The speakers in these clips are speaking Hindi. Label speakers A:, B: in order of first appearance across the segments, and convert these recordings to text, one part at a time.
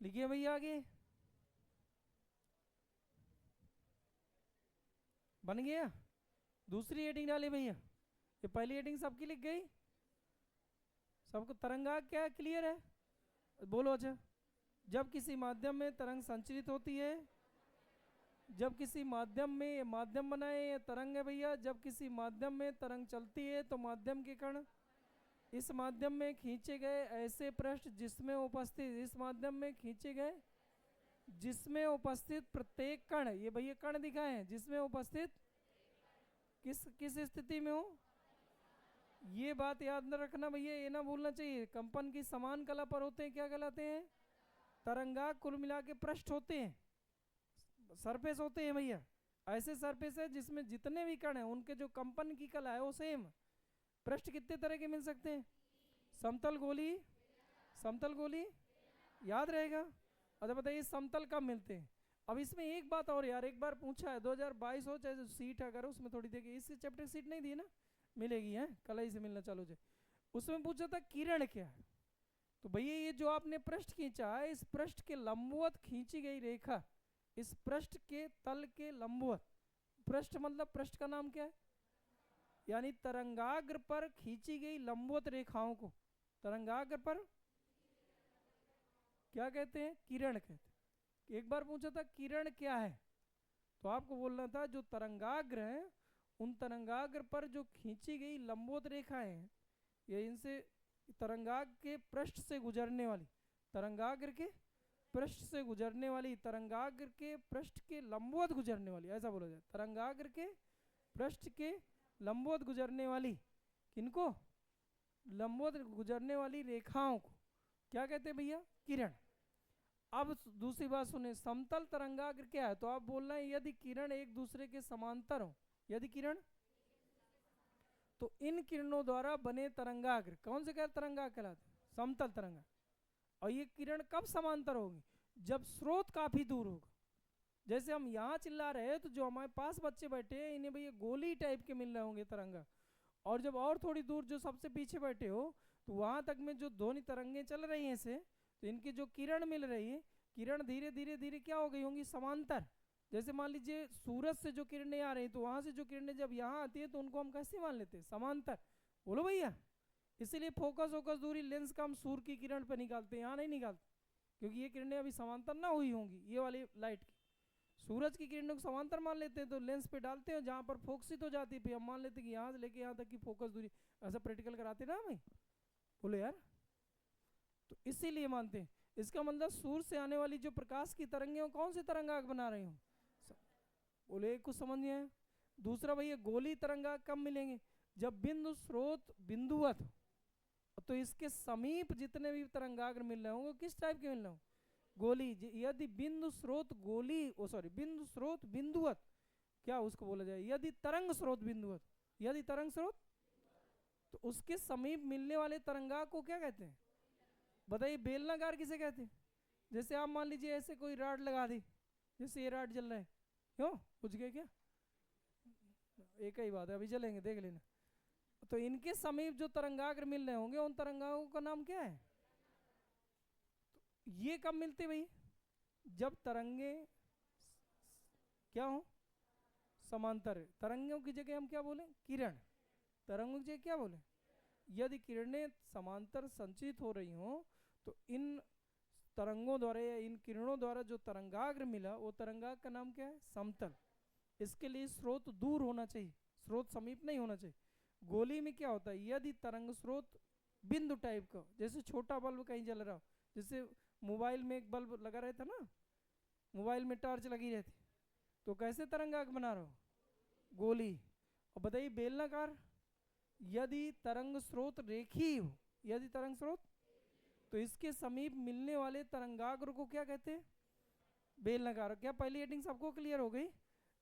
A: लिखिए भैया आगे। बन गया। दूसरी हेडिंग डालिए भैया। ये पहली हेडिंग सबकी लिख गई। सबको तरंगाग क्या क्लियर है? बोलो अच्छा। जब किसी माध्यम में तरंग संचरित होती है, जब किसी माध्यम में, ये माध्यम बनाए ये तरंग है भैया, जब किसी माध्यम में तरंग चलती है तो माध्यम के कण इस माध्यम में खींचे गए ऐसे पृष्ठ जिसमें उपस्थित, इस माध्यम में खींचे गए जिसमें उपस्थित प्रत्येक कण, ये भैया कण दिखाए हैं, जिसमें उपस्थित किस किस स्थिति में हो। ये बात याद न रखना भैया, ये ना भूलना चाहिए। कंपन की समान कला पर होते हैं, क्या कहलाते हैं? तरंगाग। कुल मिला के पृष्ठ होते हैं, सरफेस होते हैं भैया। ऐसे सरफेस है जिसमें जितने भी कण हैं उनके जो कंपन की कला है वो सेम। पृष्ठ कितने तरह के मिल सकते हैं? समतल गोली, समतल गोली, याद रहेगा। अच्छा बताइए समतल कब मिलते हैं? अब इसमें एक बात और यार, एक बार पूछा है 2022 हो चाहे सीट है, अगर उसमें थोड़ी देखिए, इस चैप्टर की सीट नहीं दी ना, मिलेगी है, कल ही से मिलना चालू जाए। उसमें पूछा था किरण क्या है। तो भैया ये जो आपने पृष्ठ खींचा है, इस पृष्ठ के लंबवत खींची गई रेखा, इस पृष्ठ के तल के लंबवत, पृष्ठ मतलब पृष्ठ का नाम क्या है? यानी तरंगाग्र पर खींची गई लंबवत रेखाओं को तरंगाग्र पर क्या कहते हैं? किरण कहते हैं। एक बार पूछा था किरण क्या है, तो आपको बोलना था जो तरंगाग्र है उन तरंगाग्र पर जो खींची गई लंबवत रेखाएं हैं, ये इनसे तरंगाग्र के पृष्ठ से गुजरने वाली, तरंगाग्र के पृष्ठ से गुजरने वाली, तरंगाग्र के पृष्ठ के लंबवत गुजरने वाली, ऐसा बोला जाए, तरंगाग्र के पृष्ठ के लंबवत गुजरने वाली, किनको? लंबवत गुजरने वाली रेखाओं को क्या कहते हैं भैया? किरण। अब दूसरी बात सुने, समतल तरंगाग्र क्या है? तो आप बोल रहे हैं यदि किरण एक दूसरे के समांतर हो, यदि किरण, तो इन किरणों द्वारा बने तरंगाग्र कौन से तरंगाग्र कहलाते हैं? समतल तरंगाग्र। और ये किरण कब समांतर होगी? जब स्रोत काफी दूर होगा। जैसे हम यहाँ चिल्ला रहे हैं तो जो हमारे पास बच्चे बैठे हैं इन्हें भैया गोली टाइप के मिल रहे होंगे तरंगा, और जब और थोड़ी दूर जो सबसे पीछे बैठे हो तो वहां तक में जो ध्वनि तरंगे चल रही हैं से, तो इनकी जो किरण मिल रही है, किरण धीरे धीरे धीरे क्या हो गई होंगी? समांतर। जैसे मान लीजिए सूरज से जो किरणें आ रही तो वहां से जो किरणें जब यहाँ आती है तो उनको हम कैसे मान लेते हैं? समांतर। बोलो भैया। इसीलिए फोकस फोकस दूरी लेंस का हम सूर्य की किरण पर निकालते हैं, यहाँ नहीं निकालते, क्योंकि ये किरणें अभी समांतर ना हुई होंगी ये वाली लाइट की। सूरज की किरणों को समांतर मान लेते हैं तो लेंस पे डालते हैं, जहाँ पर फोकसित हो जाती है फिर हम मान लेते हैं कि यहाँ से लेके यहाँ तक की फोकस दूरी। ऐसा प्रैक्टिकल कराते ना भाई, बोलो यार। तो इसीलिए मानते हैं। इसका मतलब सूर्य से आने वाली जो प्रकाश की तरंगें कौन से तरंगाग बना रही हूँ? बोले कुछ समझ नहीं आया। दूसरा भैया गोली तरंगाग कब मिलेंगे? जब बिंदु स्रोत बिंदुवत हो, तो इसके समीप जितने भी तरंगाग्र मिल रहे होंगे किस टाइप के मिल रहे होंगे? गोली। यदि बिंदु स्रोत गोली, ओ सॉरी, बिंदु स्रोत बिंदुवत, क्या उसको बोला जाए? यदि तरंग स्रोत बिंदुवत, यदि तरंग स्रोत, तो उसके समीप मिलने वाले तरंगाग को क्या कहते हैं? बताइए बेलनाकार किसे कहते हैं? जैसे आप मान लीजिए ऐसे कोई राड लगा दी, जैसे ये राड जल रहा है, क्यों बुझ गए क्या? एक ही बात है, अभी जलेंगे देख लेना। तो इनके समीप जो तरंगाग्र मिल रहे होंगे उन तरंगाओं का नाम क्या है? ये कब मिलते भाई? जब तरंगे क्या हो? समांतर। तरंगों की जगह हम क्या बोले? किरण। तरंगों की जगह क्या बोले? यदि किरणें समांतर संचित हो रही हों तो इन तरंगों द्वारा या इन किरणों द्वारा जो तरंगाग्र मिला वो तरंगाग्र का नाम क्या है? समतल। इसके लिए स्रोत दूर होना चाहिए, स्रोत समीप नहीं होना चाहिए। गोली में क्या होता है? यदि तरंग स्रोत बिंदु टाइप का, जैसे छोटा बल्ब कहीं जल रहा हो, जैसे मोबाइल में एक बल्ब लगा रहता ना, मोबाइल में टॉर्च लगी रहती, तो कैसे तरंगाग बना रहा हो? गोली। और बताइए बेलनाकार, यदि तरंग स्रोत रेखीय हो, यदि तरंग स्रोत, तो इसके समीप मिलने वाले तरंगाग्र को क्या कहते हैं? बेलनाकार। क्या पहली हेडिंग सबको क्लियर हो गई?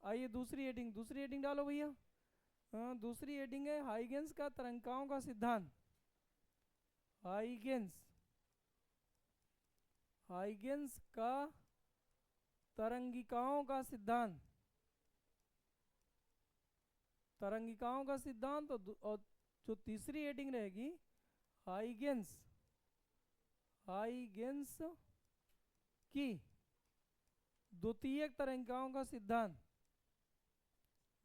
A: आइए दूसरी हेडिंग, दूसरी हेडिंग डालो भैया। हाँ दूसरी हेडिंग है हाइगेंस का तरंगिकाओं का सिद्धांत। हाइगेंस, हाइगेंस का तरंगिकाओं का सिद्धांत, तरंगिकाओं का सिद्धांत। और जो तीसरी हेडिंग रहेगी हाइगेंस, हाइगेंस कि द्वितीयक तरंगिकाओं का सिद्धांत,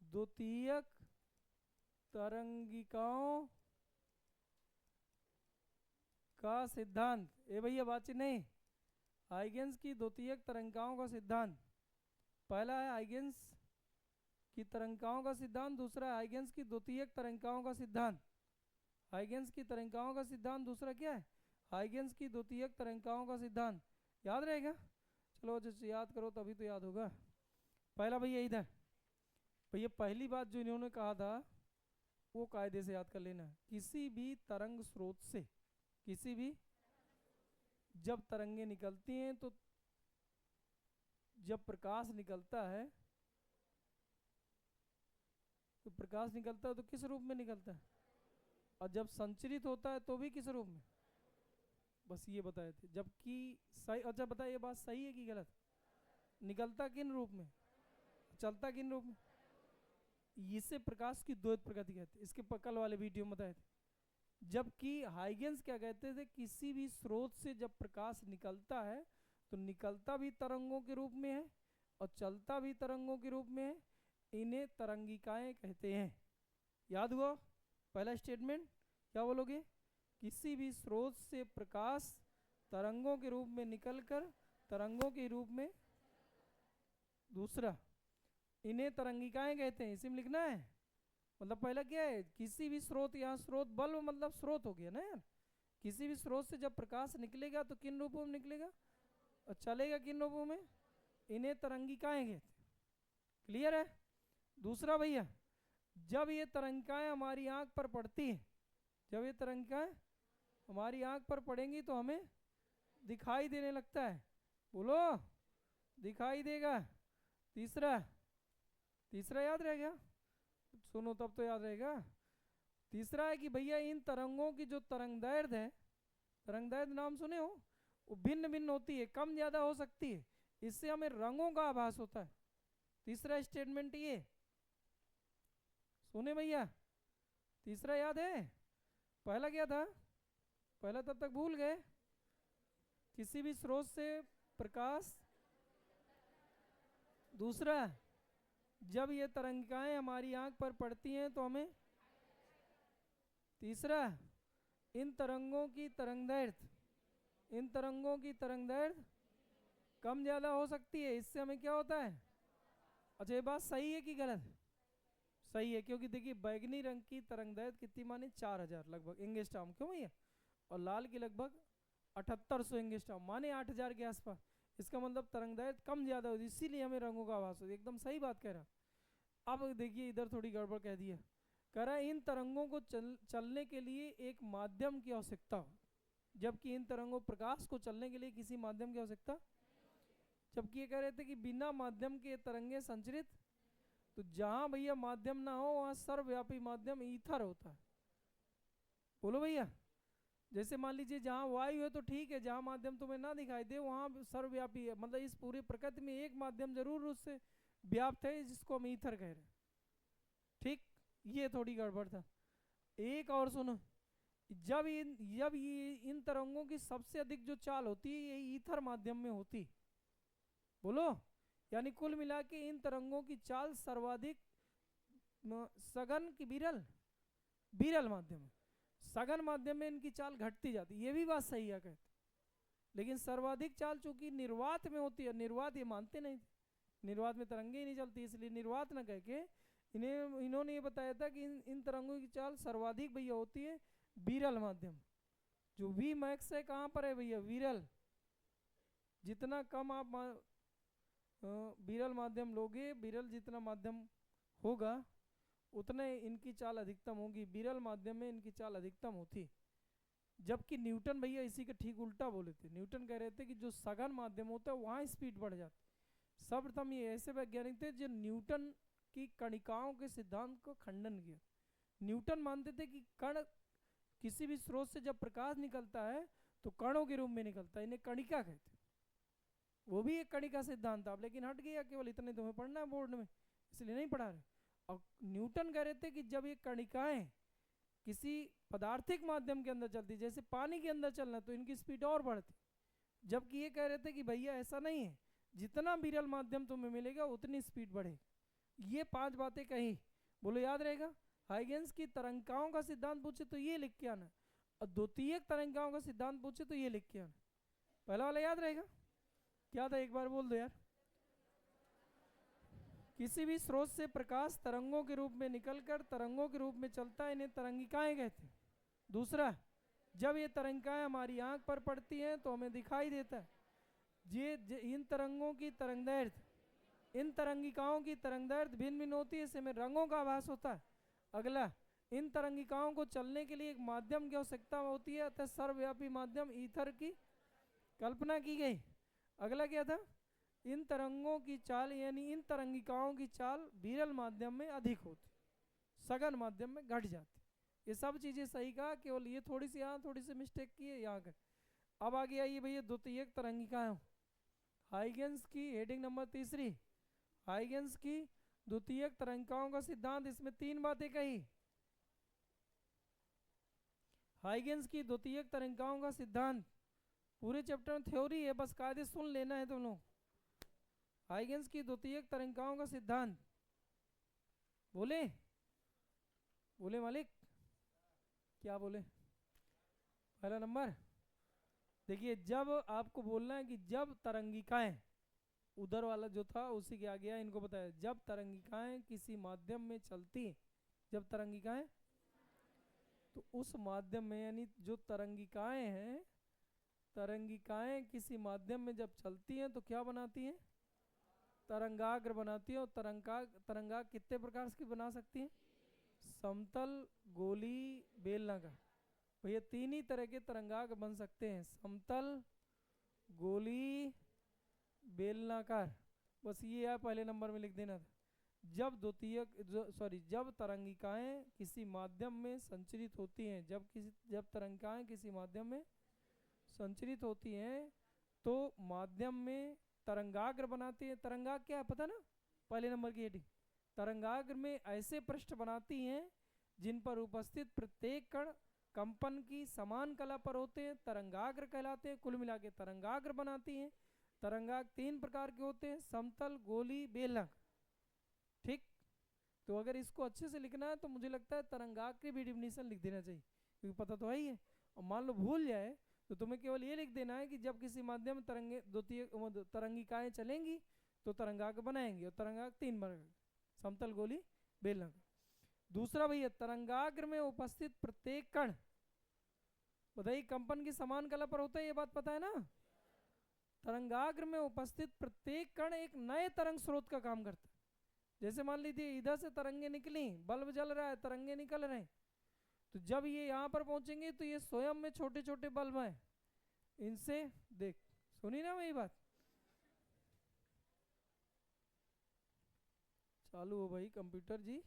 A: द्वितीयक तरंगिकाओं का सिद्धांत, ए भैया बातचीत नहीं, हाइगेंस की द्वितीयक तरंगिकाओं का सिद्धांत। पहला है हाइगेंस की तरंगिकाओं का सिद्धांत, दूसरा है हाइगेंस की द्वितीयक तरंगिकाओं का सिद्धांत। हाइगेंस की तरंगिकाओं का सिद्धांत, दूसरा क्या है, हाइगेंस की द्वितीयक तरंगिकाओं का सिद्धांत। याद रहेगा? चलो जैसे याद करो तभी तो याद होगा। पहला भैया इधर, भैया पहली बात जो इन्होंने कहा था वो कायदे से याद कर लेना। किसी भी तरंग स्रोत से, किसी भी जब तरंगे निकलती हैं तो जब प्रकाश निकलता है तो प्रकाश निकलता है तो किस रूप में निकलता है, और जब संचरित होता है तो भी किस रूप में। बस ये बताए थे। जबकि सही, अच्छा बताइए ये बात सही है कि गलत? निकलता किन रूप में, चलता किन रूप में? इसे प्रकाश की द्वैत प्रकृति कहते हैं। इसके कल वाले वीडियो में बताए थे। जबकि हाइगेंस क्या कहते थे, किसी भी स्रोत से जब प्रकाश निकलता है तो निकलता भी तरंगों के रूप में है और चलता भी तरंगों के रूप में है, इन्हें तरंगिकाएं कहते हैं। याद हुआ पहला स्टेटमेंट? क्या बोलोगे? किसी भी स्रोत से प्रकाश तरंगों के रूप में निकलकर तरंगों के रूप में, दूसरा इन्हें तरंगिकाएं कहते हैं। इसी में लिखना है। मतलब पहला क्या है, किसी भी स्रोत, यहाँ स्रोत बल्ब मतलब स्रोत हो गया ना यार। किसी भी स्रोत से जब प्रकाश निकलेगा तो किन रूपों में निकलेगा और चलेगा किन रूपों में, इन्हें तरंगिकाएं कहते हैं। क्लियर है? दूसरा भैया, जब ये तरंगिकाएं हमारी आंख पर पड़ती हैं, जब ये तरंगिकाएं हमारी आंख पर पड़ेंगी तो हमें दिखाई देने लगता है। बोलो, दिखाई देगा। तीसरा, तीसरा याद रहेगा? सुनो तब तो याद रहेगा। तीसरा है कि भैया इन तरंगों की जो तरंगदैर्ध्य है, तरंगदैर्ध्य नाम सुने हो, वो भिन्न भिन्न होती है, कम ज्यादा हो सकती है। इससे हमें रंगों का आभास होता है। तीसरा स्टेटमेंट ये सुने भैया। तीसरा याद है? पहला क्या था? पहला तब तक भूल गए। किसी भी स्रोत से प्रकाश, दूसरा जब ये तरंगिकाएं हमारी आंख पर पड़ती हैं तो हमें, तीसरा इन तरंगों की तरंगदैर्ध्य, इन तरंगों की तरंगदैर्ध्य कम ज्यादा हो सकती है, इससे हमें क्या होता है। अच्छा ये बात सही है कि गलत? सही है, क्योंकि देखिए बैगनी रंग की तरंगदैर्ध्य कितनी माने 4000 लगभग एंगस्ट्रॉम, क्यों भैया, और लाल की लगभग 7800 एंगस्ट्रॉम माने 8000 के आसपास। इसका मतलब तरंगदैर्ध्य कम ज्यादा होती है, इसीलिए हमें रंगों का आभास होता है। एकदम सही बात कह रहा। अब देखिए इधर थोड़ी गड़बड़ कह दिया। कह रहा है इन तरंगों को चलने के लिए एक माध्यम की आवश्यकता हो, जबकि इन तरंगों प्रकाश को चलने के लिए किसी माध्यम की आवश्यकता, जबकि ये कह रहे थे कि बिना माध्यम के तरंगे संचरित। तो जहां भैया माध्यम ना हो वहां सर्वव्यापी माध्यम ईथर होता है। बोलो भैया, जैसे मान लीजिए जहां वायु है तो ठीक है, जहां माध्यम तुम्हें ना दिखाई दे वहां सर्वव्यापी है। मतलब इस पूरी प्रकृति में एक माध्यम जरूर उससे व्याप्त है, जिसको हम ईथर कह रहे हैं। ठीक, ये थोड़ी गड़बड़ था। एक और सुनो, जब इन तरंगों की सबसे अधिक जो चाल होती है ये ईथर माध्यम में होती। बोलो, यानी कुल मिला के इन तरंगों की चाल सर्वाधिक सघन की विरल, विरल माध्यम में, सघन माध्यम में इनकी चाल घटती जाती। ये भी बात सही है कहते, लेकिन सर्वाधिक चाल चूंकि निर्वात में होती है, निर्वात ये मानते नहीं थे, निर्वात में तरंगे ही नहीं चलती, इसलिए निर्वात न कह के इन्होंने ये बताया था कि इन तरंगों की चाल सर्वाधिक भैया होती है विरल माध्यम। जो वी मैक्स है कहाँ पर है भैया, विरल। जितना कम आप विरल माध्यम लोगे, विरल जितना माध्यम होगा उतने इनकी चाल अधिकतम होगी। विरल माध्यम में इनकी चाल अधिकतम होती। जबकि न्यूटन भैया इसी का ठीक उल्टा बोले थे। न्यूटन कह रहे थे कि जो सघन माध्यम होता है वहाँ स्पीड बढ़ जाती। सर्वप्रथम ये ऐसे वैज्ञानिक थे जो न्यूटन की कणिकाओं के सिद्धांत को खंडन किया। न्यूटन मानते थे कि कण किसी भी स्रोत से जब प्रकाश निकलता है तो कणों के रूप में निकलता है, इन्हें कणिका कहते। वो भी एक कणिका सिद्धांत था, लेकिन हट गया, केवल इतने तुम्हें पढ़ना है बोर्ड में, इसलिए नहीं पढ़ा रहे। और न्यूटन कह रहे थे कि जब ये कणिकाएं किसी पदार्थिक माध्यम के अंदर चलती, जैसे पानी के अंदर चलना, तो इनकी स्पीड और बढ़ती। जबकि ये कह रहे थे कि भैया ऐसा नहीं है, जितना विरल माध्यम तुम्हें मिलेगा उतनी स्पीड बढ़ेगी। ये 5 बातें कही, बोलो याद रहेगा। हाइगेंस की तरंगिकाओं का सिद्धांत पूछे तो ये लिख के आना, और द्वितीयक तरंगिकाओं का सिद्धांत पूछे तो ये लिख के आना। पहला वाला याद रहेगा, क्या था एक बार बोल दो यार। किसी भी स्रोत से प्रकाश तरंगों के रूप में निकलकर तरंगों के रूप में चलता है, इन्हें तरंगिकाएं कहते हैं। दूसरा, जब ये तरंगिकाएं हमारी आंख पर पड़ती हैं तो हमें दिखाई देता है। इन तरंगों की तरंगदैर्ध्य, इन तरंगिकाओं की तरंगदैर्ध्य भिन्न भिन्न होती है, इसमें रंगों का आभास होता है। अगला, इन तरंगिकाओं को चलने के लिए एक माध्यम की आवश्यकता होती है, अतः सर्वव्यापी माध्यम ईथर की कल्पना की गई। अगला क्या था, इन तरंगों की चाल यानी इन तरंगिकाओं की चाल विरल माध्यम में अधिक होती, सघन माध्यम में घट जाती। ये सब चीजें सही कहा, केवल ये थोड़ी सी यहाँ थोड़ी सी मिस्टेक की है यहाँ कर। अब आगे आइए भैया, द्वितीयक तरंगिकाएं, हाइगेंस की हेडिंग नंबर 3, हाइगेंस की द्वितीयक तरंगिकाओं का सिद्धांत। इसमें 3 बातें कही। हाइगेंस की द्वितीयक तरंगिकाओं का सिद्धांत पूरे चैप्टर में थ्योरी है, बस कायदे सुन लेना है तुम लोग। हाइगेंस की द्वितीयक तरंगिकाओं का सिद्धांत, बोले बोले मालिक, क्या बोले? पहला नंबर, देखिए जब आपको बोलना है कि जब तरंगिकाएं, उधर वाला जो था उसी के आगे इनको बताया, जब तरंगिकाएं किसी माध्यम में चलती, जब तरंगिकाएं, तो उस माध्यम में यानी जो तरंगिकाएं हैं, तरंगिकाएं किसी माध्यम में जब चलती हैं तो क्या बनाती हैं? तरंगाग्र बनाती है। और तरंगाग्र कितने प्रकार की बना सकती हैं? समतल, गोली, बेलनाकार। भैया 3 ही तरह के तरंगाग्र बन सकते हैं, समतल, गोली, बेलनाकार। बस ये है पहले नंबर में लिख देना था। जब तरंगिकाएं किसी माध्यम में संचरित होती हैं, जब तरंगिकाएं किसी माध्यम में संचरित होती हैं तो माध्यम में तरंगाग्र बनाती है। तरंगाग्र क्या है पता ना, पहले नंबर की हेडिंग, तरंगाग्र में ऐसे पृष्ठ बनाती हैं जिन पर उपस्थित प्रत्येक कण कंपन की समान कला पर होते हैं, तरंगाग्र कहलाते हैं। कुल मिला के तरंगाग्र बनाती हैं। तरंगाग्र 3 प्रकार के होते हैं, समतल, गोली, बेलनाकार। ठीक, तो अगर इसको अच्छे से लिखना है तो मुझे लगता है तरंगाग्र की भी डिफिनीशन लिख देना चाहिए, क्योंकि पता तो है ही है। और मान लो भूल जाए तो तुम्हें केवल ये लिख देना है कि जब किसी माध्यम में तरंगिकाएं चलेंगी तो तरंगाग्र बनाएंगे, और तरंगाग्र 3 बनेंगे, समतल, गोली, बेलनाकार। दूसरा भैया, तरंगाग्र में उपस्थित प्रत्येक कण, बताइए कंपन की समान कला पर होता है, ये बात पता है ना। तरंगाग्र में उपस्थित प्रत्येक कण एक नए तरंग स्रोत का काम करता है। जैसे मान लीजिए इधर से तरंगे निकली, बल्ब जल रहा है, तरंगे निकल रहे हैं, तो जब ये यहाँ पर पहुंचेंगे तो ये स्वयं में छोटे छोटे बल्ब हैं, इनसे देख, सुनी ना मेरी बात? चालू हो भाई कंप्यूटर जी,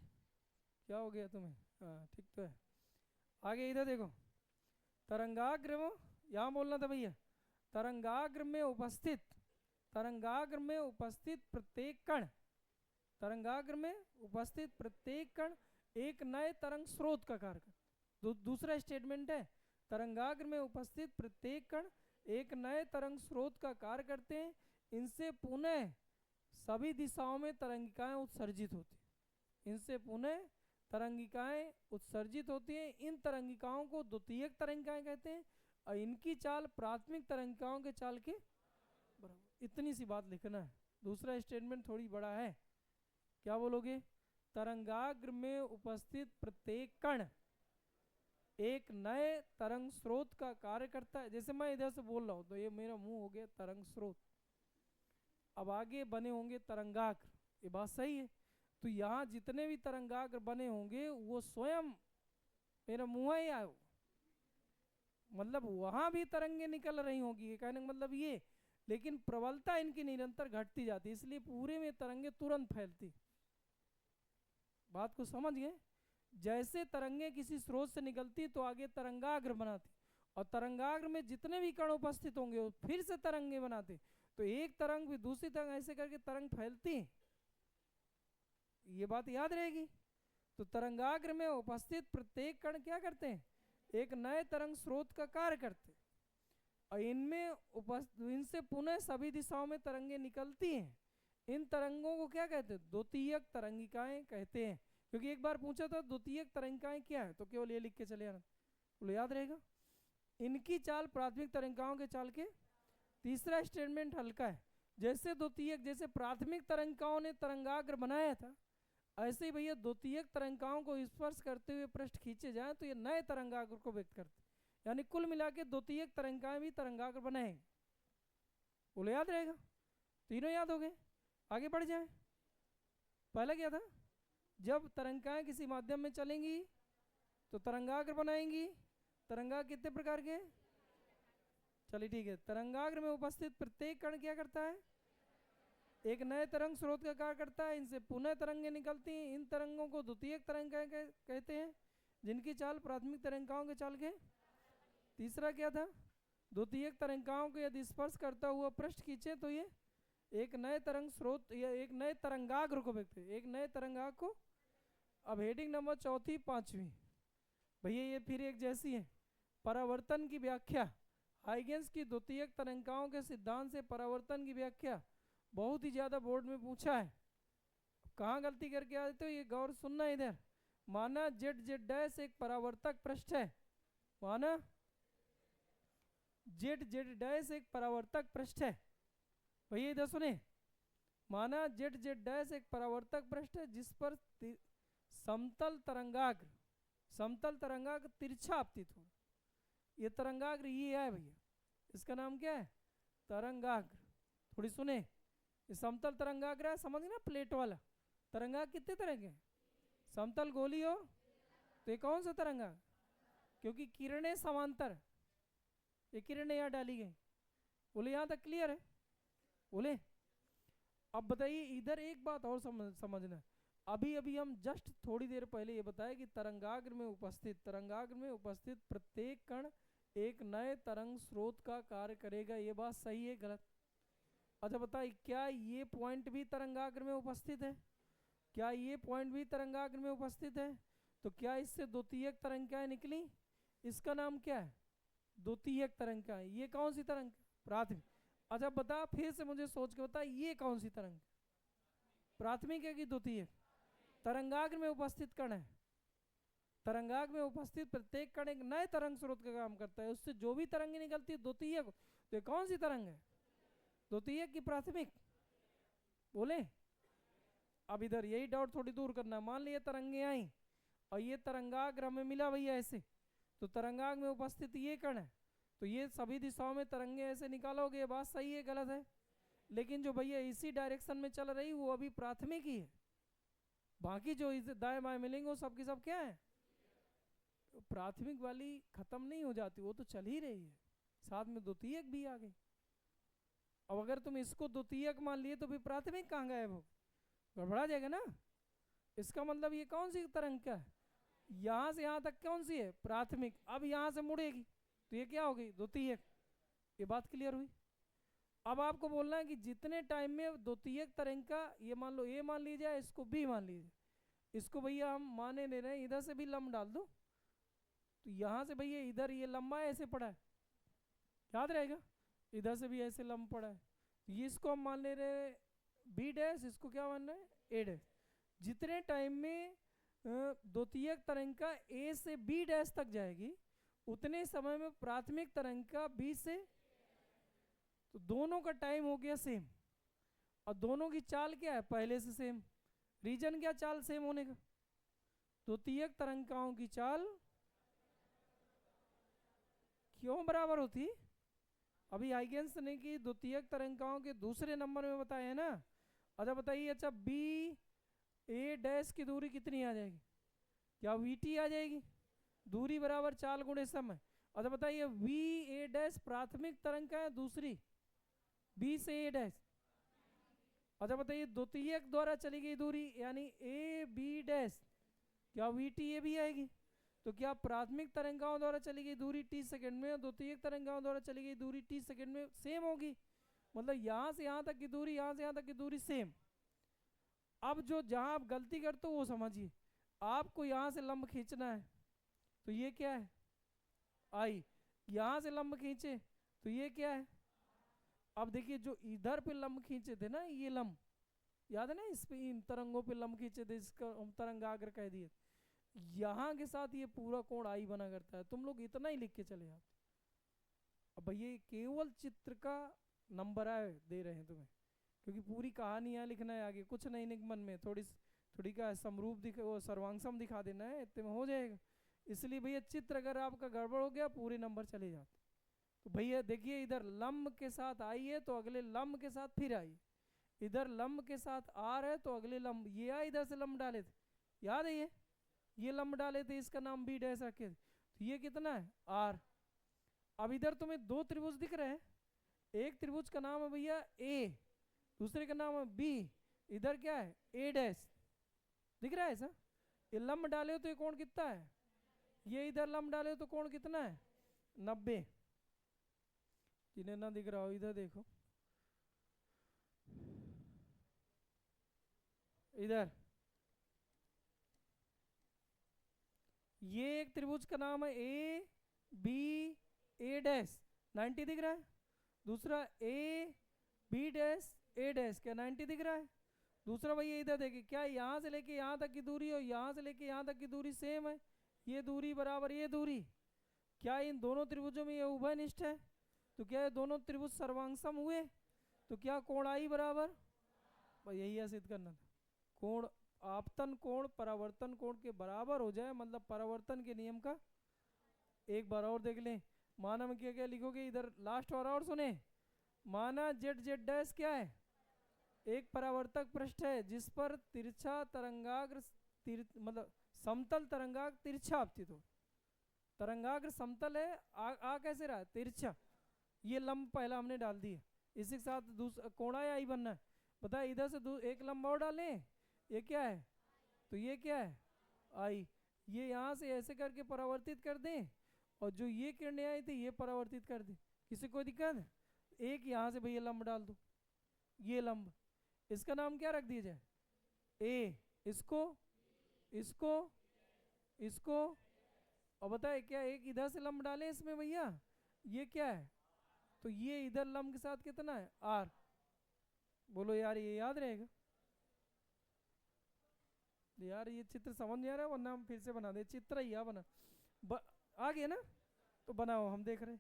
A: क्या हो गया तुम्हें? हाँ ठीक तो है। आगे इधर देखो, तरंगाग्र में, यहाँ बोलना था भैया, तरंगाग्र में उपस्थित प्रत्येक कण, तरंगाग्र में उपस्थित प्रत्येक कण एक नए तरंग स्रोत का कार्य करता है। दूसरा स्टेटमेंट है, तरंगाग्र में उपस्थित प्रत्येक कण एक नए तरंग स्रोत का कार्य करते हैं, इनसे पुनः सभी दिशाओं में तरंगिकाएं उत्सर्जित होती हैं, इनसे पुनः तरंगिकाएं उत्सर्जित होती हैं। इन तरंगिकाओं को द्वितीयक तरंगिकाएं कहते हैं, और इनकी चाल प्राथमिक तरंगिकाओं के चाल के बराबर। इतनी सी बात लिखना है। दूसरा स्टेटमेंट थोड़ी बड़ा है, क्या बोलोगे? तरंगाग्र में उपस्थित प्रत्येक कण एक नए तरंग स्रोत का कार्य करता है। जैसे मैं इधर से बोल रहा हूं तो ये मेरा मुंह हो गया तरंग स्रोत, अब आगे बने होंगे तरंगाग्र, ये बात सही है। तो यहाँ जितने भी तरंगाग्र बने होंगे वो स्वयं मेरा मुंह ही आयो, मतलब वहां भी तरंगे निकल रही होगी, ये कहने का मतलब ये। लेकिन प्रबलता इनकी निरंतर घटती जाती, इसलिए पूरे में तरंगे तुरंत फैलती। बात को समझ गए? जैसे तरंगे किसी स्रोत से निकलती तो आगे तरंगाग्र बनाती, और तरंगाग्र में जितने भी कण उपस्थित होंगे वो फिर से तरंगे बनाते, तो एक तरंग भी दूसरी तरंग ऐसे करके तरंग फैलती, ये बात याद रहेगी। तो तरंगाग्र में उपस्थित प्रत्येक कण क्या करते हैं? एक नए तरंग स्रोत का कार्य करते। और इनसे पुनः सभी दिशाओं में तरंगे निकलती हैं। इन तरंगों को क्या कहते हैं? द्वितीयक तरंगिकाएं कहते हैं। क्योंकि एक बार पूछा था द्वितीयक तरंगिकाएं क्या है, तो केवल ये लिख के चले आना, बोलो याद रहेगा। इनकी चाल प्राथमिक तरंगिकाओं के चाल के। तीसरा स्टेटमेंट हल्का है, जैसे द्वितीयक, जैसे प्राथमिक तरंगिकाओं ने तरंगाग्र बनाया था, ऐसे ही भैया द्वितीयक तरंगिकाओं को स्पर्श करते हुए पृष्ठ खींचे जाए तो ये नए तरंगाग्र को व्यक्त करते, यानी कुल मिला के द्वितीयक तरंगिकाएं भी तरंगाग्र बनाएंगे। बोलो याद रहेगा, तीनों याद हो गए। आगे बढ़ जाए। पहला क्या था? जब तरंगिकाएं किसी माध्यम में चलेंगी तो तरंगाग्र बनाएंगी। तरंगाग्र कितने प्रकार के? चलिए ठीक है। तरंगाग्र में उपस्थित प्रत्येक कण क्या करता है? एक नए तरंग स्रोत का कार्य करता है। इनसे पुनः तरंगें निकलती हैं। इन तरंगों को द्वितीयक तरंगिकाएं कहते हैं, जिनकी चाल प्राथमिक तरंगिकाओं के चाल के। तीसरा क्या था? द्वितीयक तरंगिकाओं को यदि स्पर्श करता हुआ पृष्ठ खींचे तो ये एक नए तरंग स्रोत या एक नए तरंगाग्र को व्यक्त, एक नए तरंगाग्र को। अब हेडिंग नंबर चौथी पांचवी, भैया ये फिर एक जैसी है। परावर्तन की व्याख्या। हाइगेंस की द्वितीयक तरंगिकाओं के सिद्धांत से परावर्तन की व्याख्या बहुत ही ज्यादा बोर्ड में पूछा है। कहाँ गलती करके आए तो ये गौर सुनना इधर। माना जेड जेड डैश एक परावर्तक पृष्ठ है, माना जेड जेड डैश एक परावर्तक पृष्ठ है। भैया इधर सुने, माना जेड जेड डैश एक परावर्तक पृष्ठ है जिस पर समतल तरंगाग्र तिरछा आपतित हो। ये तरंगाग्र ये है भैया, इसका नाम क्या है? तरंगाग्र। थोड़ी सुने, ये समतल तरंगाग्र है, समझ ना, प्लेट वाला। तरंगाग्र कितने तरह के? समतल, गोली हो तो ये कौन सा तरंगाग्र? क्योंकि किरणें समांतर, ये किरणें यहाँ डाली गई। बोले यहाँ तक क्लियर है? बोले अब बताइए इधर एक बात और समझना। अभी अभी हम जस्ट थोड़ी देर पहले ये बताया कि तरंगाग्र में उपस्थित प्रत्येक कण एक नए तरंग स्रोत का कार्य करेगा। ये बात सही है गलत? अच्छा बताइए, क्या ये पॉइंट भी तरंगाग्र में उपस्थित है? क्या ये पॉइंट भी तरंगाग्र में उपस्थित है? तो क्या इससे द्वितीयक तरंगिकाएं निकली? इसका नाम क्या है? द्वितीयक तरंगिकाएं। ये कौन सी तरंग? प्राथमिक। अच्छा बता, फिर से मुझे सोच के बता, ये कौन सी तरंग? प्राथमिक है कि द्वितीयक? तरंगाग्र में उपस्थित कण है। तरंगाग्र में उपस्थित प्रत्येक कण एक नए तरंग स्रोत का काम करता है, उससे जो भी तरंगे निकलती है द्वितीयक। तो कौन सी तरंग है? द्वितीयक की प्राथमिक? बोले अब इधर यही डाउट थोड़ी दूर करना। मान लिया तरंगे आई और ये तरंगाग्र हमें मिला भैया ऐसे, तो तरंगाग्र में उपस्थित ये कण है, तो ये सभी दिशाओं में तरंगे ऐसे निकालोगे। ये बात सही है गलत है? लेकिन जो भैया इसी डायरेक्शन में चल रही वो अभी प्राथमिक ही है, बाकी जो इसे दाएं बाएं मिलेंगे वो सब की सब क्या है? तो प्राथमिक वाली खत्म नहीं हो जाती, वो तो चल ही रही है, साथ में द्वितीयक भी आ गई। अब अगर तुम इसको द्वितीयक मान लिए तो फिर प्राथमिक कहाँ गए? वो गड़बड़ा जाएगा ना। इसका मतलब ये कौन सी तरंग का है? यहाँ से यहाँ तक कौन सी है? प्राथमिक। अब यहाँ से मुड़ेगी तो ये क्या हो गई? द्वितीयक। ये बात क्लियर हुई? अब आपको बोलना है कि जितने टाइम में द्वितीयक तरंग का, ये मान लो ए मान लीजिए, इसको बी मान लीजिए, इसको भैया हम माने ले रहे हैं, इधर से भी लंब डाल दो, तो यहाँ से भैया इधर ये लंबा ऐसे पड़ा है, याद रहेगा? इधर से भी ऐसे लंब पड़ा है, तो ये इसको हम मान ले रहे हैं बी डैश, इसको क्या मान रहे हैं? ए डैश। जितने टाइम में द्वितीयक तरंग का ए से बी डैश तक जाएगी उतने समय में प्राथमिक तरंग का बी से, तो दोनों का टाइम हो गया सेम, और दोनों की चाल क्या है? पहले से सेम। रीजन क्या चाल सेम होने का? द्वितीयक तरंगिकाओं की चाल क्यों बराबर होती? अभी हाइगेंस ने की द्वितीयक तरंगिकाओं के दूसरे नंबर में बताया है ना। अच्छा बताइए, अच्छा बी ए डैश की दूरी कितनी आ जाएगी? क्या वी टी आ जाएगी? दूरी बराबर चाल गुणे समय। अच्छा बताइए, वी ए डैश प्राथमिक तरंग का है, दूसरी बी से ए डैश। अच्छा बताइए, द्वितीयक द्वारा चली गई दूरी यानी ए बी डैश, क्या वी टी ए भी आएगी? तो क्या प्राथमिक तरंगाओं द्वारा चली गई दूरी टी सेकंड में और द्वितीयक तरंगाओं द्वारा चली गई दूरी टी सेकंड में सेम होगी? मतलब यहाँ से यहाँ तक की दूरी, यहाँ से यहाँ तक की दूरी सेम। अब जो जहाँ आप गलती करते हो वो समझिए, आपको यहाँ से लंब खींचना है तो ये क्या है? आई। यहाँ से लंब खींचे तो ये क्या है? अब देखिए जो इधर पे लंब खींचे थे ना, ये लंब याद है ना, इस पे इन तरंगों पे लंब खींचे थे, इसका हम तरंगाग्र कह दिए। यहाँ के साथ ये पूरा कोण आई बना करता है, तुम लोग इतना ही लिख के चले जाते। अब भैया ये केवल चित्र का नंबर है दे रहे हैं तुम्हें, क्योंकि पूरी कहानी यहाँ लिखना है, आगे कुछ नहीं निगमन में थोड़ी थोड़ी का समरूप दिख वो सर्वांगसम दिखा देना है, इतने में हो जाएगा। इसलिए भैया चित्र अगर आपका गड़बड़ हो गया पूरे नंबर चले जाते। तो भैया देखिए इधर लंब के साथ आई है तो अगले लंब के साथ फिर आई, इधर लंब के साथ आर है तो अगले लंब ये आ, इधर से लंब डाले थे, याद है ये लंब डाले थे, इसका नाम बी डैश रखे थे, तो ये कितना है आर। अब इधर तुम्हें दो त्रिभुज दिख रहे हैं, एक त्रिभुज का नाम है भैया ए, दूसरे का नाम है बी, इधर क्या है ए डैश, दिख रहा है ऐसा? ये लंब डाले हो तो ये कोण कितना है, ये इधर लंब डाले हो तो कोण कितना है 90। जिन्हें ना दिख रहा हो इधर देखो, इधर ये एक त्रिभुज का नाम है ए बी ए डैश, 90 दिख रहा है। दूसरा A B dash A dash, क्या 90 दिख रहा है? दूसरा भैया इधर देखिए, क्या यहाँ से लेके यहाँ तक की दूरी और यहाँ से लेके यहाँ तक की दूरी सेम है, ये दूरी बराबर ये दूरी, क्या इन दोनों त्रिभुजों में ये उभयनिष्ठ है? तो क्या ये दोनों त्रिभुज सर्वांगसम हुए? तो क्या कोण आई बराबर, भाई यही सिद्ध करना था, कोण आपतन कोण परावर्तन कोण के बराबर हो जाए, मतलब परावर्तन के नियम का। एक बार और देख लें, माना में क्या क्या लिखोगे इधर, लास्ट और सुने, माना जेड जेड डैश क्या है, एक परावर्तक पृष्ठ है जिस पर तिरछा तरंगाग्र मतलब समतल तरंगाग्र तिरछा आपतित हो, तरंगाग्र समतल है, आ कैसे रहा तिरछा, ये लंब पहला हमने डाल दिया, इसी के साथ दूसरा कोणा आई बनना है, बताए इधर से एक लंब और डालें, ये क्या है, तो ये क्या है आई, ये यहाँ से ऐसे करके परावर्तित कर दें, और जो ये किरणें आई थी ये परावर्तित कर दें, किसी कोई दिक्कत? एक यहाँ से भैया लंब डाल दो, ये लंब, इसका नाम क्या रख दिया जाए ए, इसको इसको इसको, और बताए क्या एक इधर से लंब डालें इसमें भैया, ये क्या है, तो ये इधर लंब के साथ कितना है आर, बोलो यार ये याद रहेगा? यार ये चित्र समझ नहीं आ रहा है, वरना हम फिर से बना दे, चित्र ही बना आ गया ना, तो बनाओ हम देख रहे,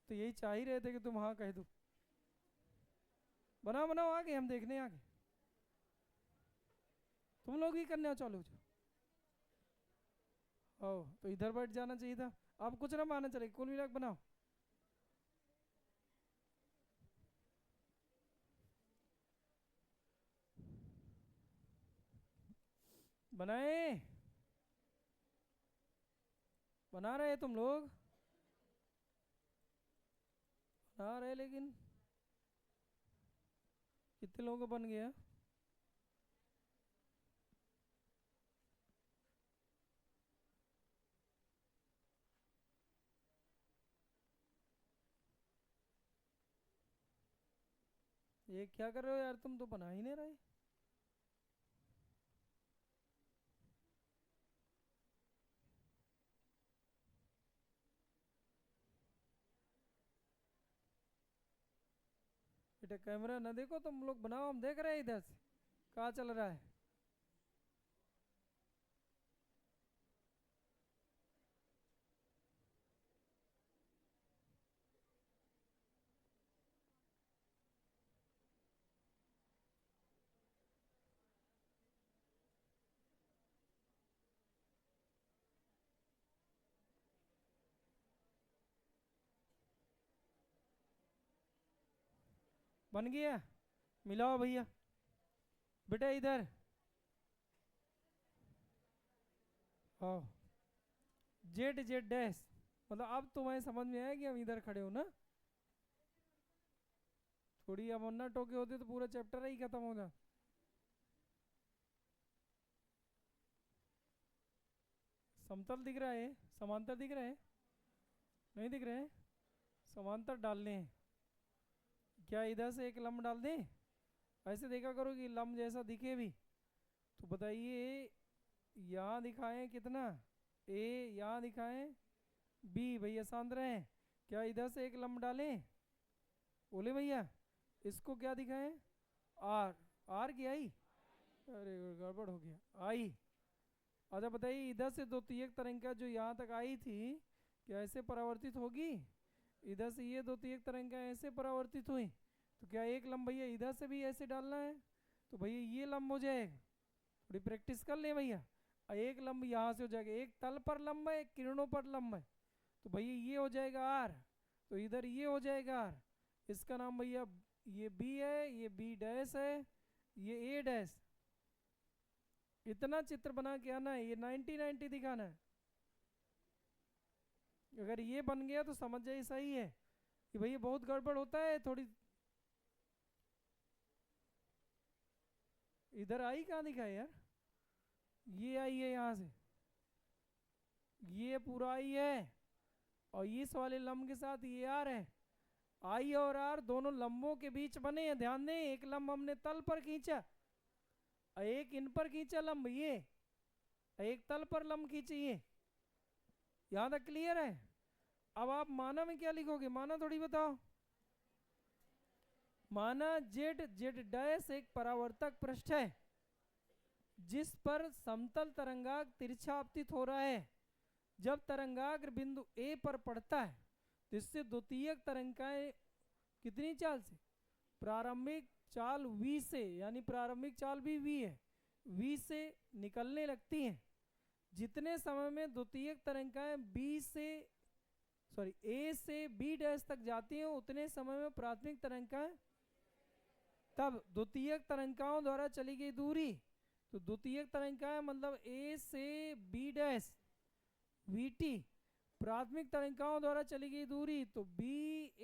A: तो यही चाह ही रहे थे कि तुम हाँ कह दो, बनाओ बनाओ आगे, हम देखने आगे, तुम लोग ही करने चालू हो, तो इधर बैठ जाना चाहिए था, आप कुछ ना माना चले, कुल मिला बनाओ। बनाए, बना रहे तुम लोग, बना रहे, लेकिन कितने लोगों को बन गया? ये क्या कर रहे हो यार, तुम तो बना ही नहीं रहे। बेटा कैमरा ना देखो, तुम लोग बनाओ, हम देख रहे हैं इधर से कहाँ चल रहा है। बन गया, मिलाओ भैया, बेटा इधर आओ, जेड जेड डैश, मतलब अब तुम्हें समझ में आया कि हम इधर खड़े हो ना, थोड़ी अब अन्ना टोके होते तो पूरा चैप्टर ही खत्म हो जाता। समतल दिख रहा है, समांतर दिख रहा है, नहीं दिख रहे हैं, समांतर डालने हैं, क्या इधर से एक लंब डाल दें, ऐसे देखा करो कि लंब जैसा दिखे भी, तो बताइए यहाँ दिखाएं कितना ए, यहाँ दिखाएं बी, भैया सांद्र है, क्या इधर से एक लंब डालें? बोले भैया इसको क्या दिखाएं? आर। आर की आई? अरे गड़बड़ हो गया, आई। अच्छा बताइए इधर से द्वितीयक तरंगिका जो यहाँ तक आई थी क्या ऐसे परावर्तित होगी? इधर से ये द्वितीयक तरंगिका ऐसे परावर्तित हुई, तो क्या एक लंब भैया इधर से भी ऐसे डालना है? तो भैया ये लंब हो जाएगा, थोड़ी प्रैक्टिस कर ले भैया। एक लंब यहाँ से हो जाएगा, एक तल पर लंब है, एक किरणों पर लंब है, तो भैया ये हो जाएगा आर, तो इधर ये हो जाएगा आर। इसका नाम भैया ये बी है, ये बी डैश है, ये ए डैश। इतना चित्र बना के आना है, ये 90-90 दिखाना है। अगर ये बन गया तो समझ जाइए सही है कि भैया बहुत गड़बड़ होता है थोड़ी। इधर आई कहाँ दिखाई यार? ये आई है यहाँ से, ये पूरा आई है, और इस वाले लंब के साथ ये आर है। आई और आर दोनों लंबों के बीच बने हैं, ध्यान दें। एक लंब हमने तल पर खींचा, एक इन पर खींचा लंब ये, एक तल पर लंब खींचे ये। यहां तक क्लियर है? अब आप माना में क्या लिखोगे? माना थोड़ी बताओ। माना जेड जेड डैश एक परावर्तक पृष्ठ है जिस पर समतल तरंगाग्र तिरछा आपतित हो रहा है। जब तरंगाग्र बिंदु ए पर पड़ता है तो इससे द्वितीयक तरंगिकाएं कितनी चाल से? प्रारंभिक चाल v से, यानी प्रारंभिक चाल भी v है, v से निकलने लगती हैं। जितने समय में द्वितीयक तरंगिकाएं a से b डैश तक जाती हैं उतने समय में प्राथमिक तरंगिकाएं, तब द्वितीयक तरंगिकाओं द्वारा चली गई दूरी, तो द्वितीयक तरंगिकाएं मतलब a से b डैश vt, प्राथमिक तरंगिकाओं द्वारा चली गई दूरी तो b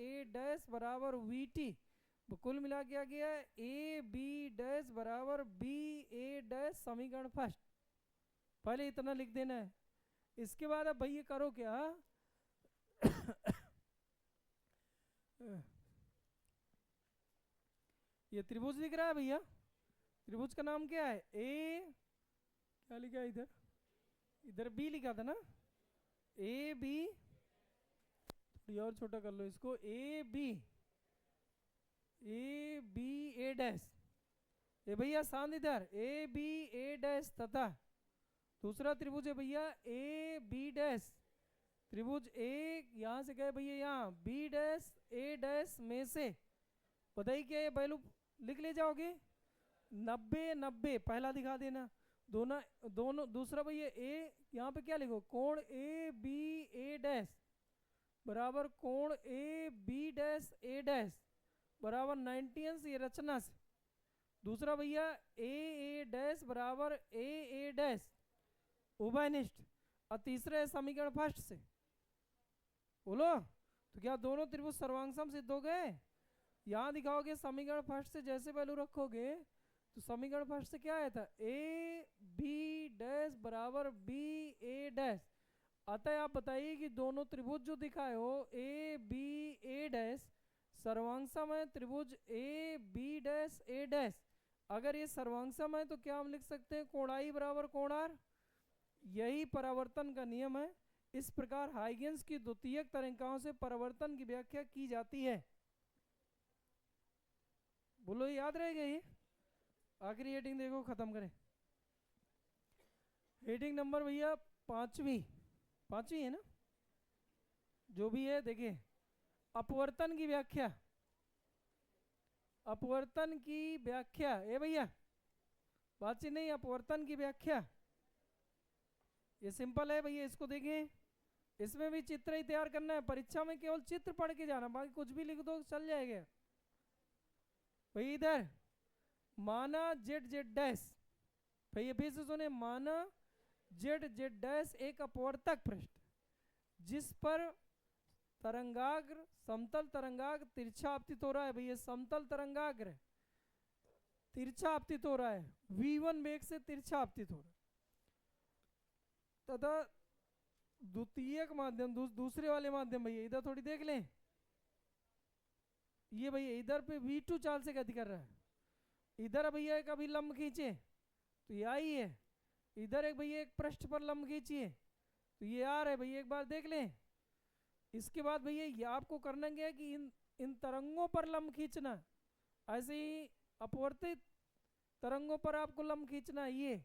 A: a डैश बराबर vt। कुल मिला के आ गया ए बी डैश बराबर बी ए डैश, समीकरण फर्स्ट। पहले इतना लिख देना है। इसके बाद अब भैया करो क्या ये त्रिभुज दिख रहा है भैया, त्रिभुज का नाम क्या है? ए, क्या लिखा है इधर? इधर बी लिखा था ना, ए बी, थोड़ी और छोटा कर लो इसको, ए बी ए डैश। ये भैया शांत इधर, ए बी ए डैश तथा दूसरा त्रिभुज है भैया ए बी डैश। त्रिभुज ए यहाँ से गए भैया यहाँ बी डैश ए डैश में से, बताइए क्या ये वैल्यू लिख ले जाओगे? 90-90 पहला दिखा देना। दोनों दूसरा भैया ए, यहाँ पे क्या लिखो? कोण ए बी ए डैश बराबर कोण A B dash A dash बराबर 90 अंश, ये रचना से। दूसरा भैया ए डैश बराबर ए डैश उभयनिष्ठ, और तीसरा है समीकरण फर्स्ट से। बोलो तो क्या दोनों त्रिभुज सर्वांगसम सिद्ध हो गए? यहाँ दिखाओगे समीकरण फर्स्ट से जैसे वैल्यू रखोगे तो समीकरण फर्स्ट से क्या आया था? ए बी डैश बराबर बी ए डैश। अतः आप बताइए कि दोनों त्रिभुज जो दिखाए हो ए बी ए डैश सर्वांगसम है त्रिभुज A B dash A dash. अगर ये सर्वांगसम है तो क्या हम लिख सकते हैं? कोण आई बराबर कोण आर। यही परावर्तन का नियम है। इस प्रकार हाइगेंस की द्वितीयक तरंगिकाओं से परावर्तन की व्याख्या की जाती है। बोलो याद रहेगा ये? आखिरी हेडिंग देखो, खत्म करें। हेडिंग नंबर भैया पांचवी है ना, जो भी है देखिए, अपवर्तन की व्याख्या। अपवर्तन की व्याख्या ए भैया बातचीत नहीं, अपवर्तन की व्याख्या ये सिंपल है भैया, इसको देखें। इसमें भी चित्र ही तैयार करना है, परीक्षा में केवल चित्र पढ़ के जाना, बाकी कुछ भी लिख दो चल जाएगा। भाई इधर माना जेड जेड डैश, भाई फिर से सुने, माना जेड जेड डैश एक अपवर्तक पृष्ठ जिस पर तरंगाग्र समतल तरंगाग्र तिरछा आपतित हो रहा है। भैया समतल तरंगाग्र तिरछा आपतित हो रहा है, v1 वेग से तिरछा आपतित हो रहा है, तथा द्वितीयक माध्यम दूसरे वाले माध्यम भैया इधर थोड़ी देख लें, ये भैया इधर पे v2 चाल से गति कर रहा है। इधर भैया एक अभी लंब खींचे तो ये आई है, इधर एक भैया एक पृष्ठ पर लंब खींचिए तो ये आ रहा है भैया, एक बार देख लें। इसके बाद भैया ये आपको करना क्या है कि इन तरंगों पर लंब खींचना, ऐसे ही अपवर्तित तरंगों पर आपको लंब खींचना है। ये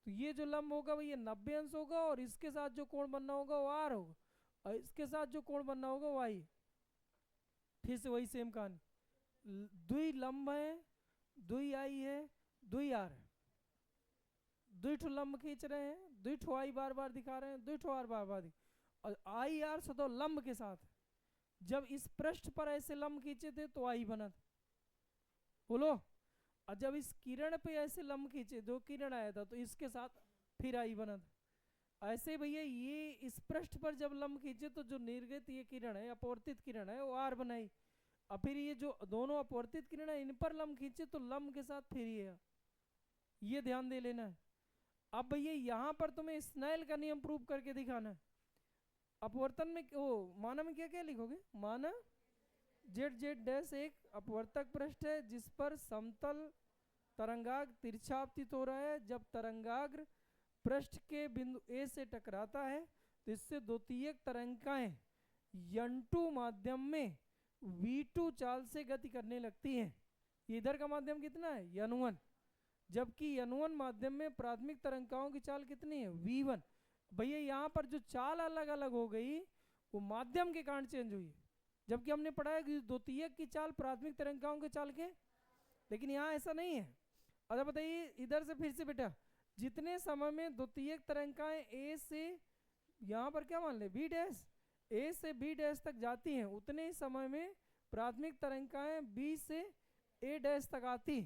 A: तो ये जो लंब होगा भैया 90 अंश होगा, और इसके साथ जो कोण बनना होगा वो आर होगा, और इसके साथ जो कोण बनना होगा वो आई। फिर से वही सेम कहानी, दुई लंब है, दुई आई है, दुई आर है, दुई ठो लंब खींच रहे हैं, दुई ठो आई बार बार दिखा रहे हैं, दुई ठो आर बार बार और आई आर सदो लंब के साथ। जब इस पृष्ठ पर ऐसे लंब खींचे थे तो आई बना था, बोलो। और जब इस किरण पे ऐसे लंब खींचे, जो किरण आया था, तो इसके साथ फिर आई बना था। ऐसे भैया ये इस पृष्ठ पर जब लंब खींचे तो जो निर्गत ये किरण है, अपवर्तित किरण है, वो आर बनाई। और फिर ये जो दोनों अपवर्तित किरण है, इन पर लंब खींचे तो लंब के साथ फिर ये ध्यान दे लेना है। अब भैया यहाँ पर तुम्हें स्नेल का नियम प्रूव करके दिखाना है। अपवर्तन में वो माना में क्या क्या लिखोगे, माना जेड जेड डैश एक अपवर्तक पृष्ठ है जिस पर समतल तरंगाग्र तिरछा आपतित हो रहा है। जब तरंगाग्र पृष्ठ के बिंदु ए से टकराता है तो इससे द्वितीयक तरंगिकाएं n2 माध्यम में v2 चाल से गति करने लगती हैं। इधर का माध्यम कितना है, n1, जबकि n1 माध्यम में प्राथमिक तरंगिकाओं की चाल कितनी है, v1। भैया यहाँ पर जो चाल अलग अलग हो गई वो माध्यम के कारण चेंज हुई, जबकि हमने पढ़ा है कि द्वितीयक की चाल प्राथमिक तरंगिकाओं के चाल के, लेकिन यहाँ ऐसा नहीं है। अच्छा बताइए इधर से फिर से बेटा, जितने समय में द्वितीयक तरंगिकाएं ए से यहाँ पर क्या मान ले बी डैश, ए से बी डैश तक जाती हैं, उतने ही समय में प्राथमिक तरंगिकाएं बी से ए डैश तक आती।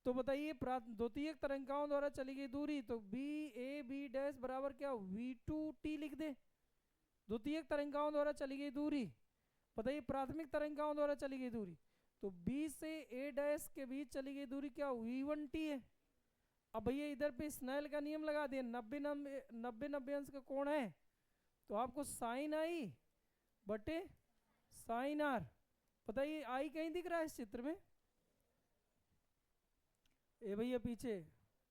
A: तो बताइए द्वितीयक तरंगिकाओं द्वारा चली गई दूरी, तो बी ए बी डैश बराबर क्या v2t लिख दे। द्वितीयक तरंगिकाओं द्वारा चली गई दूरी, बताइए प्राथमिक तरंगिकाओं द्वारा चली गई दूरी, तो b से a डैश के बीच चली गई दूरी क्या v1t है। अब भैया इधर पे स्नेल का नियम लगा दिया, 90 अंश का कोण है, तो आपको साइन आई बटे साइन आर। बताइए आई कहीं दिख रहा है इस चित्र में, ए भैया पीछे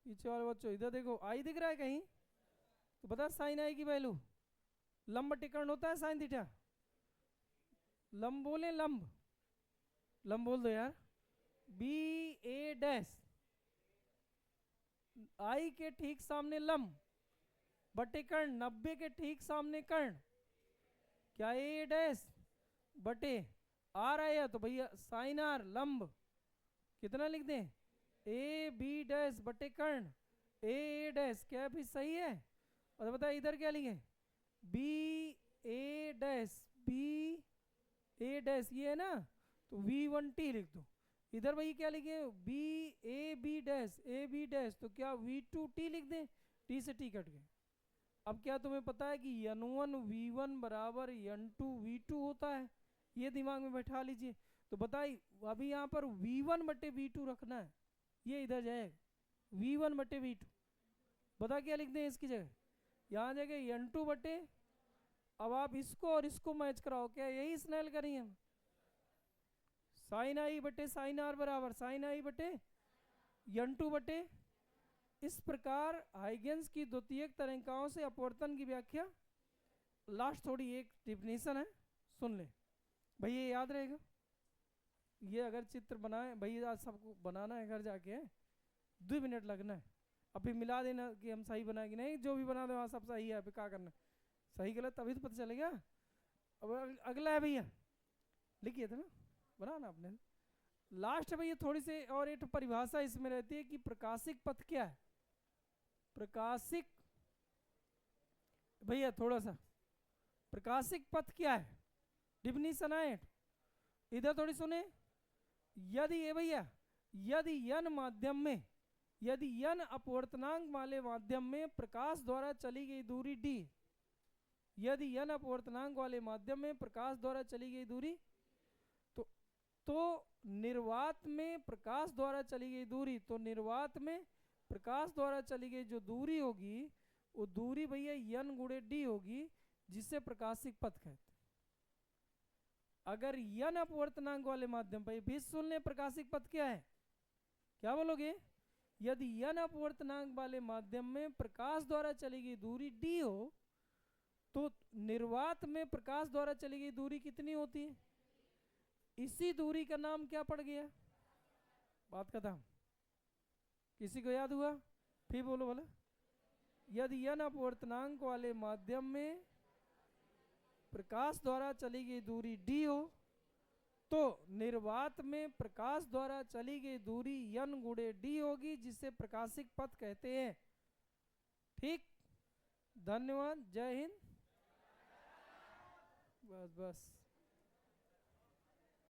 A: पीछे वाले बच्चों इधर देखो, आई दिख रहा है कहीं, तो बता साइन आई की वैल्यू, लंब टिकर्ण होता है साइन थीटा, लंब बोले लंब, लंब बोल दो यार, बी ए डैश आई के ठीक सामने लंब बटे कर्ण, 90 के ठीक सामने कर्ण, क्या ए डैश बटे आर आया, तो भैया साइन आर लंब कितना लिख दें, ए बी डैश बटे कर्ण ए डैश, क्या फिर सही है। और बता इधर क्या लिखे, बी ए डैश बी ए डैश, ये है ना, तो v1t लिख दो। इधर भाई क्या लिखे, B A B dash A B dash, तो क्या v2t लिख दें, t से t कट गए। अब क्या तुम्हें पता है कि n1 v1 बराबर n2 v2 होता है, ये दिमाग में बैठा लीजिए। तो बताइए अभी यहाँ पर v1 बटे v2 रखना है, ये इधर जाएगा v1 बटे v2, बता क्या लिख दें इसकी जगह, यहाँ जगह n2 बटे, अब आप इसको और इसको मैच कराओ, क्या यही स्नेल करेंगे हम, साइन आई बटे साइन आर बराबर साइन आई बटे n2 बटे। इस प्रकार हाइगेंस की द्वितीयक तरंगिकाओं से अपवर्तन की व्याख्या। लास्ट थोड़ी एक डिफिनेशन है, सुन ले भाई, ये याद रहेगा। ये अगर चित्र बनाए भाई, आज सबको बनाना है घर जाके, 2 मिनट लगना है, अब फिर मिला देना कि हम सही बनाए कि नहीं, जो भी बना दो वहाँ सब सही है, अभी क्या करना, सही गलत तभी तो पता चलेगा। अब अगला है भैया, लिखिए था ना, बनाना आपने। लास्ट भैया थोड़ी सी और एक परिभाषा इसमें रहती है कि प्रकाशिक पथ क्या है। प्रकाशिक भैया थोड़ा सा, प्रकाशिक पथ क्या है, डिफिनीशन है इधर थोड़ी सुने। यदि ये भैया, यदि n माध्यम में, यदि n अपवर्तनांक वाले माध्यम में प्रकाश द्वारा चली गई दूरी d, यदि n अपवर्तनांक वाले माध्यम में प्रकाश द्वारा चली गई दूरी, तो निर्वात में प्रकाश द्वारा चली गई दूरी, तो निर्वात में प्रकाश द्वारा चली गई जो दूरी होगी वो दूरी भैया n गुणे d होगी, जिसे प्रकाशिक पथ कहते हैं। अगर n अपवर्तनांक वाले माध्यम पर, भी सुन ले प्रकाशिक पथ क्या है, क्या बोलोगे, यदि n अपवर्तनांक वाले माध्यम में प्रकाश द्वारा चली गई दूरी d हो, तो निर्वात में प्रकाश द्वारा चली गई दूरी कितनी होती है? इसी दूरी का नाम क्या पड़ गया? बात खत्म। किसी को याद हुआ? फिर बोलो बोला। यदि n अपवर्तनांक वाले माध्यम में प्रकाश द्वारा चली गई दूरी d हो तो निर्वात में प्रकाश द्वारा चली गई दूरी n गुणे d होगी, जिसे प्रकाशिक पथ कहते हैं। ठीक, धन्यवाद, जय हिंद। बस बस।